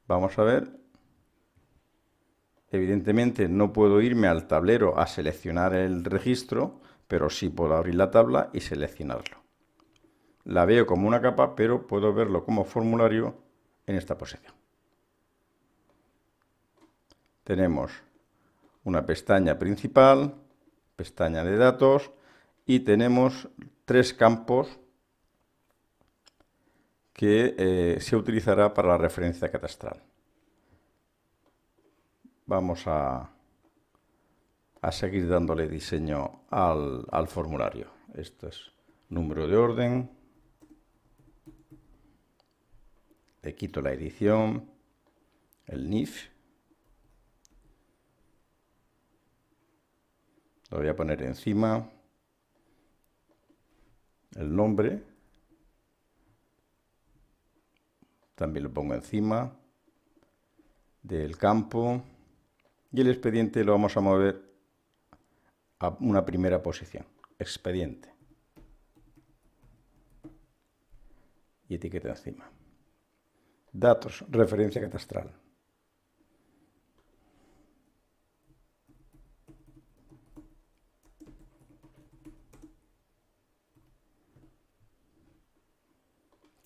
Vamos a ver. Evidentemente no puedo irme al tablero a seleccionar el registro, pero sí puedo abrir la tabla y seleccionarlo. La veo como una capa, pero puedo verlo como formulario en esta posición. Tenemos una pestaña principal, pestaña de datos y tenemos tres campos que se utilizará para la referencia catastral. Vamos a seguir dándole diseño al formulario. Esto es número de orden. Le quito la edición, el NIF. Lo voy a poner encima. El nombre. También lo pongo encima del campo. Y el expediente lo vamos a mover a una primera posición. Expediente. Y etiqueta encima. Datos, referencia catastral.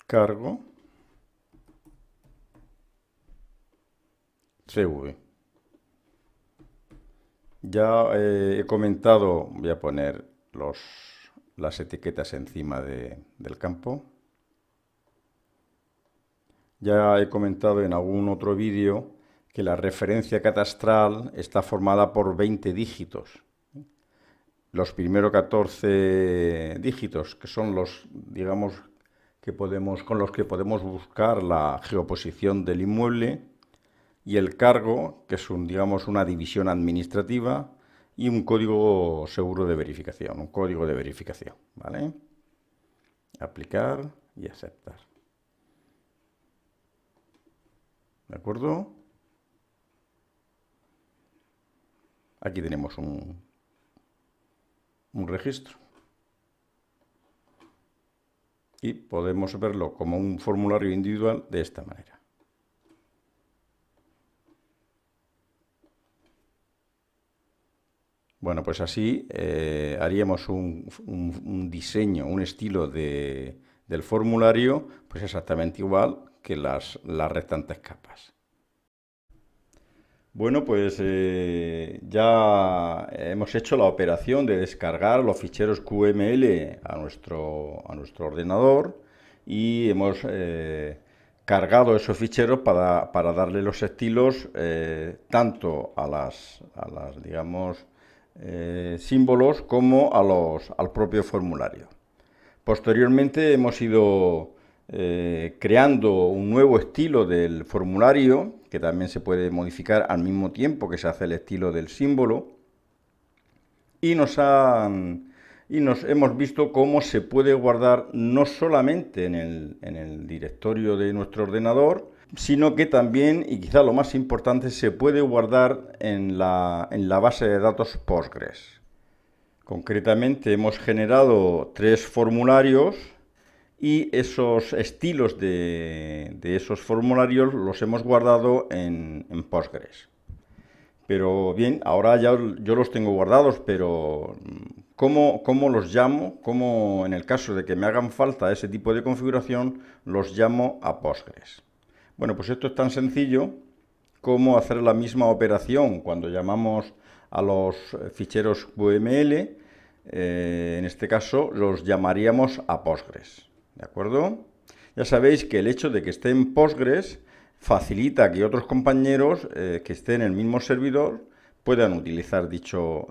Cargo. CV. Ya he comentado, voy a poner las etiquetas encima del campo. Ya he comentado en algún otro vídeo que la referencia catastral está formada por 20 dígitos. Los primeros 14 dígitos, que son los, digamos, con los que podemos buscar la geoposición del inmueble, y el cargo, que es digamos, una división administrativa, y un código seguro de verificación, un código de verificación, ¿vale? Aplicar y aceptar. ¿De acuerdo? Aquí tenemos un registro. Y podemos verlo como un formulario individual de esta manera. Bueno, pues así haríamos un diseño, un estilo del formulario, pues exactamente igual que las restantes capas. Bueno, pues ya hemos hecho la operación de descargar los ficheros QML a nuestro ordenador y hemos cargado esos ficheros para darle los estilos tanto a las digamos, símbolos como al propio formulario. Posteriormente hemos ido creando un nuevo estilo del formulario, que también se puede modificar al mismo tiempo que se hace el estilo del símbolo, y nos hemos visto cómo se puede guardar no solamente en el directorio de nuestro ordenador, sino que también, y quizá lo más importante, se puede guardar en la base de datos Postgres. Concretamente hemos generado 3 formularios y esos estilos de esos formularios los hemos guardado en Postgres. Pero bien, ahora ya yo los tengo guardados, pero ¿cómo los llamo? ¿Cómo, en el caso de que me hagan falta ese tipo de configuración, los llamo a Postgres? Bueno, pues esto es tan sencillo cómo hacer la misma operación cuando llamamos a los ficheros QML. En este caso los llamaríamos a Postgres, ¿de acuerdo? Ya sabéis que el hecho de que esté en Postgres facilita que otros compañeros que estén en el mismo servidor puedan utilizar dicho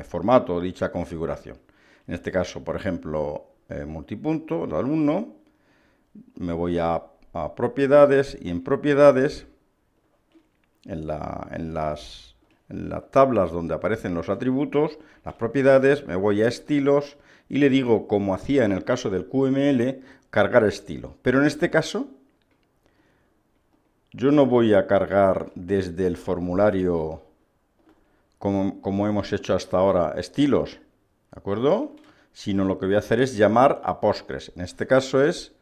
formato, dicha configuración. En este caso, por ejemplo, multipunto, el alumno, me voy a propiedades y en propiedades, en las tablas donde aparecen los atributos, las propiedades, me voy a estilos y le digo, como hacía en el caso del QML, cargar estilo. Pero en este caso, yo no voy a cargar desde el formulario como hemos hecho hasta ahora estilos, ¿de acuerdo? Sino lo que voy a hacer es llamar a Postgres. En este caso es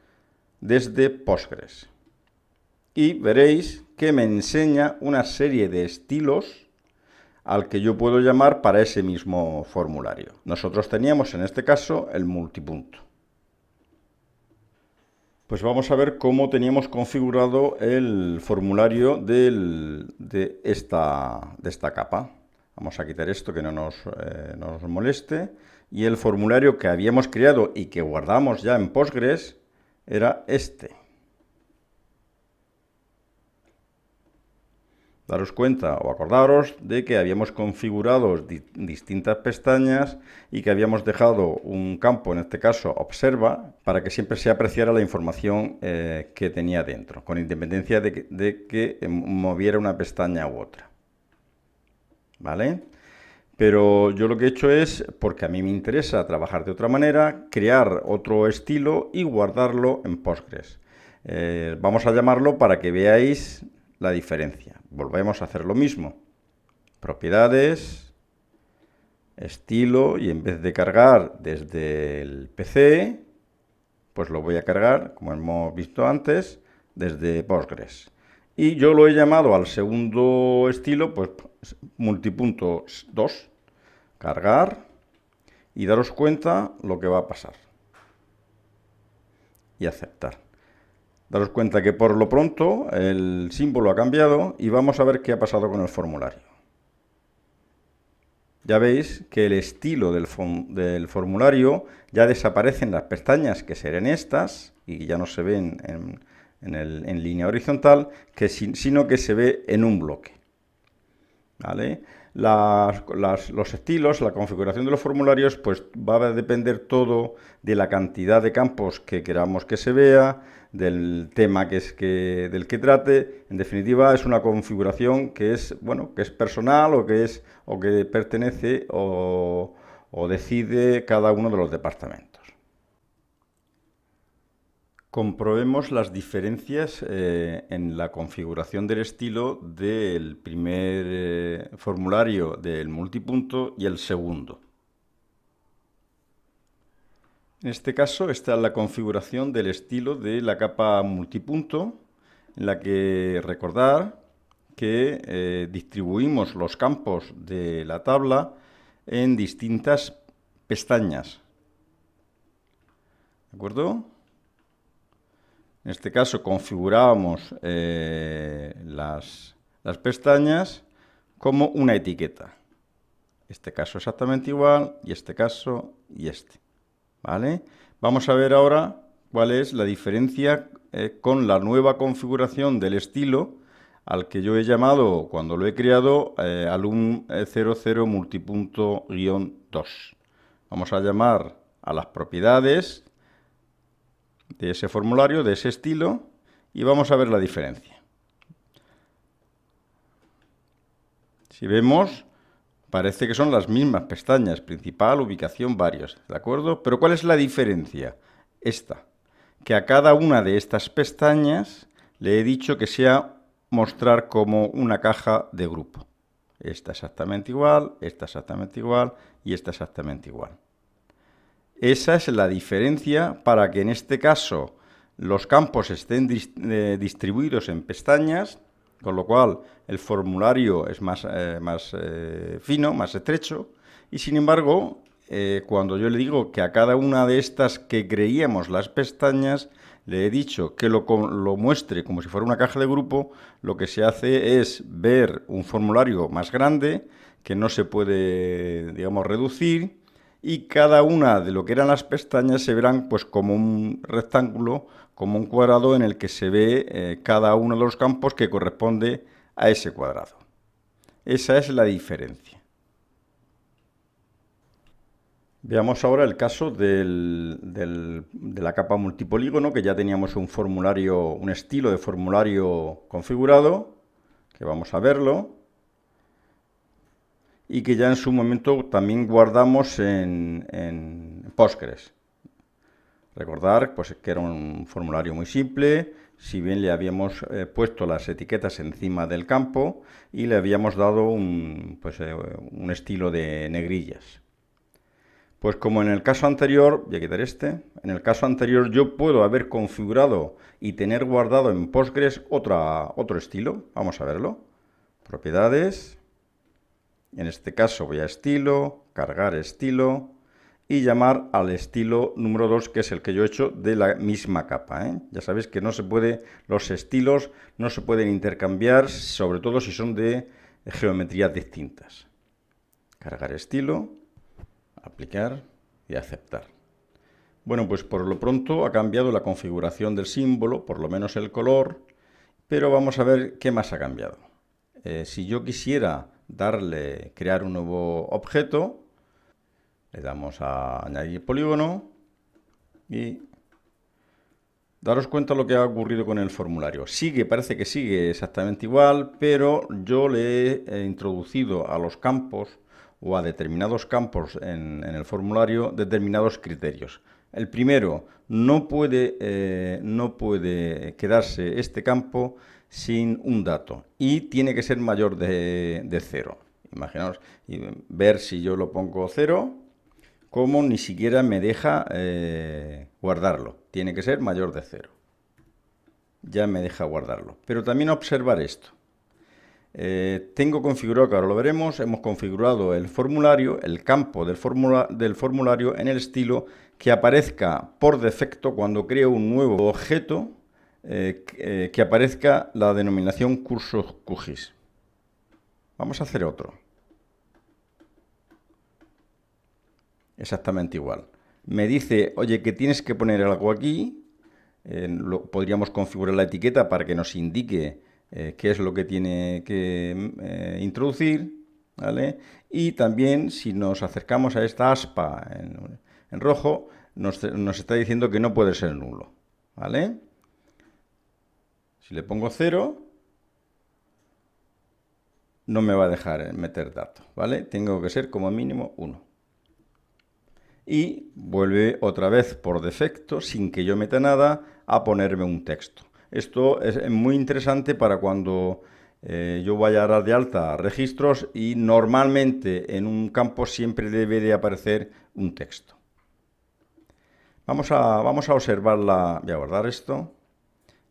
desde Postgres. Y veréis que me enseña una serie de estilos al que yo puedo llamar para ese mismo formulario. Nosotros teníamos en este caso el multipunto. Pues vamos a ver cómo teníamos configurado el formulario de esta capa. Vamos a quitar esto que no nos moleste. Y el formulario que habíamos creado y que guardamos ya en Postgres era este. Daros cuenta o acordaros de que habíamos configurado distintas pestañas y que habíamos dejado un campo, en este caso observa, para que siempre se apreciara la información que tenía dentro, con independencia de que moviera una pestaña u otra. ¿Vale? Pero yo lo que he hecho es, porque a mí me interesa trabajar de otra manera, crear otro estilo y guardarlo en Postgres. Vamos a llamarlo para que veáis la diferencia. Volvemos a hacer lo mismo. Propiedades, estilo, y en vez de cargar desde el PC, pues lo voy a cargar, como hemos visto antes, desde Postgres. Y yo lo he llamado al segundo estilo, pues multipunto 2, cargar, y daros cuenta lo que va a pasar. Y aceptar. Daros cuenta que por lo pronto el símbolo ha cambiado y vamos a ver qué ha pasado con el formulario. Ya veis que el estilo del formulario ya desaparece en las pestañas, que serán estas, y ya no se ven en línea horizontal, sino que se ve en un bloque. ¿Vale? Los estilos, la configuración de los formularios, pues va a depender todo de la cantidad de campos que queramos que se vea, del tema del que trate. En definitiva, es una configuración que es, bueno, que es personal o que pertenece o decide cada uno de los departamentos. Comprobemos las diferencias en la configuración del estilo del primer formulario del multipunto y el segundo. En este caso, esta es la configuración del estilo de la capa multipunto, en la que recordar que distribuimos los campos de la tabla en distintas pestañas. ¿De acuerdo? En este caso configurábamos las pestañas como una etiqueta. Este caso exactamente igual, y este caso y este. ¿Vale? Vamos a ver ahora cuál es la diferencia con la nueva configuración del estilo al que yo he llamado, cuando lo he creado, alum00 multipunto-2. Vamos a llamar a las propiedades de ese formulario, de ese estilo, y vamos a ver la diferencia. Si vemos, parece que son las mismas pestañas, principal, ubicación, varios, ¿de acuerdo? Pero ¿cuál es la diferencia? Esta, que a cada una de estas pestañas le he dicho que sea mostrar como una caja de grupo. Esta exactamente igual, esta exactamente igual y esta exactamente igual. Esa es la diferencia para que en este caso los campos estén distribuidos en pestañas, con lo cual el formulario es más fino, más estrecho, y sin embargo, cuando yo le digo que a cada una de estas que creíamos las pestañas, le he dicho que lo muestre como si fuera una caja de grupo, lo que se hace es ver un formulario más grande que no se puede, digamos, reducir, y cada una de lo que eran las pestañas se verán pues como un rectángulo, como un cuadrado en el que se ve cada uno de los campos que corresponde a ese cuadrado. Esa es la diferencia. Veamos ahora el caso de la capa multipolígono, que ya teníamos un formulario, un estilo de formulario configurado, que vamos a verlo, y que ya en su momento también guardamos en Postgres. Recordar pues, que era un formulario muy simple, si bien le habíamos puesto las etiquetas encima del campo y le habíamos dado un estilo de negrillas. Pues como en el caso anterior, voy a quitar en el caso anterior yo puedo haber configurado y tener guardado en Postgres otro estilo. Vamos a verlo. Propiedades. En este caso voy a estilo, cargar estilo y llamar al estilo número 2, que es el que yo he hecho de la misma capa. Ya sabéis que los estilos no se pueden intercambiar, sobre todo si son de geometrías distintas. Cargar estilo, aplicar y aceptar. Bueno, pues por lo pronto ha cambiado la configuración del símbolo, por lo menos el color, pero vamos a ver qué más ha cambiado. Si yo quisiera crear un nuevo objeto, le damos a añadir polígono y daros cuenta lo que ha ocurrido con el formulario. Parece que sigue exactamente igual, pero yo le he introducido a los campos o a determinados campos en el formulario determinados criterios. El primero, no puede quedarse este campo sin un dato y tiene que ser mayor de 0. Imaginaos, ver si yo lo pongo 0, como ni siquiera me deja guardarlo. Tiene que ser mayor de 0. Ya me deja guardarlo. Pero también observar esto. Tengo configurado, que ahora lo veremos, hemos configurado el formulario, el campo del formulario en el estilo que aparezca por defecto cuando creo un nuevo objeto, que aparezca la denominación curso QGIS. Vamos a hacer otro. Exactamente igual. Me dice, oye, que tienes que poner algo aquí. Podríamos configurar la etiqueta para que nos indique qué es lo que tiene que introducir, ¿vale? Y también, si nos acercamos a esta aspa en rojo, nos está diciendo que no puede ser nulo, ¿vale? Si le pongo 0, no me va a dejar meter datos, ¿vale? Tengo que ser como mínimo 1. Y vuelve otra vez por defecto, sin que yo meta nada, a ponerme un texto. Esto es muy interesante para cuando yo vaya a dar de alta registros y normalmente en un campo siempre debe de aparecer un texto. Vamos a observar voy a guardar esto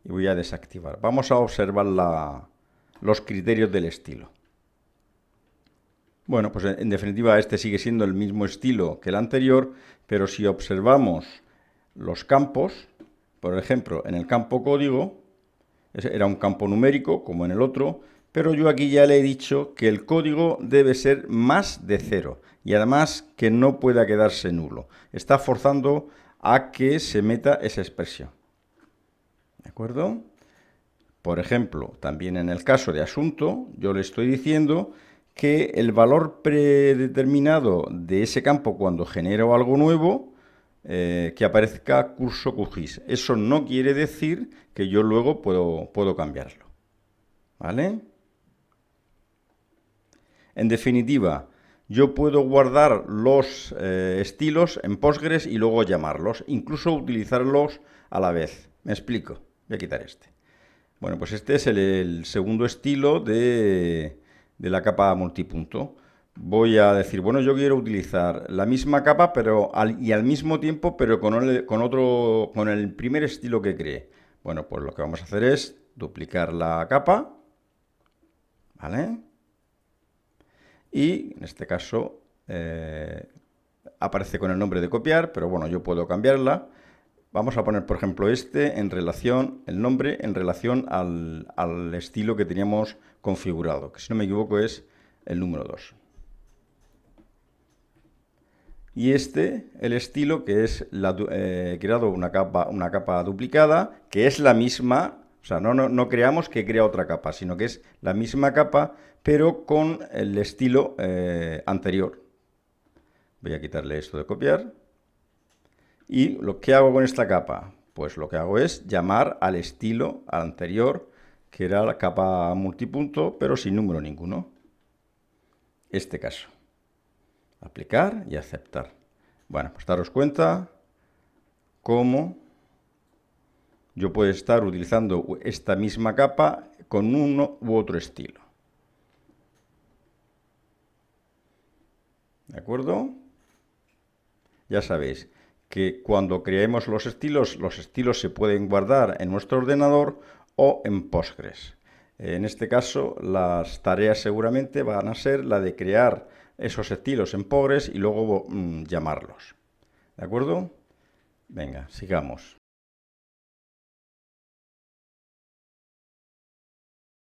y voy a desactivar. Vamos a observar los criterios del estilo. Bueno, pues en definitiva este sigue siendo el mismo estilo que el anterior, pero si observamos los campos, por ejemplo, en el campo código, era un campo numérico como en el otro, pero yo aquí ya le he dicho que el código debe ser más de 0 y además que no pueda quedarse nulo. Está forzando a que se meta esa expresión. ¿De acuerdo? Por ejemplo, también en el caso de asunto, yo le estoy diciendo que el valor predeterminado de ese campo cuando genero algo nuevo, que aparezca curso QGIS. Eso no quiere decir que yo luego puedo cambiarlo. ¿Vale? En definitiva, yo puedo guardar los estilos en Postgres y luego llamarlos, incluso utilizarlos a la vez. ¿Me explico? Voy a quitar este. Bueno, pues este es el segundo estilo de la capa multipunto. Voy a decir, bueno, yo quiero utilizar la misma capa y al mismo tiempo, pero con el primer estilo que creé. Bueno, pues lo que vamos a hacer es duplicar la capa, ¿vale? Y en este caso aparece con el nombre de copiar, pero bueno, yo puedo cambiarla. Vamos a poner, por ejemplo, el nombre en relación al estilo que teníamos configurado, que si no me equivoco es el número 2. Y el estilo, que es he creado una capa duplicada, que es la misma, o sea, no creamos que crea otra capa, sino que es la misma capa, pero con el estilo anterior. Voy a quitarle esto de copiar. ¿Y lo que hago con esta capa? Pues lo que hago es llamar al estilo anterior, que era la capa multipunto, pero sin número ninguno. Este caso. Aplicar y aceptar. Bueno, pues daros cuenta cómo yo puedo estar utilizando esta misma capa con uno u otro estilo. ¿De acuerdo? Ya sabéis que cuando creemos los estilos se pueden guardar en nuestro ordenador o en Postgres. En este caso, las tareas seguramente van a ser la de crear esos estilos en Postgres y luego llamarlos. ¿De acuerdo? Venga, sigamos.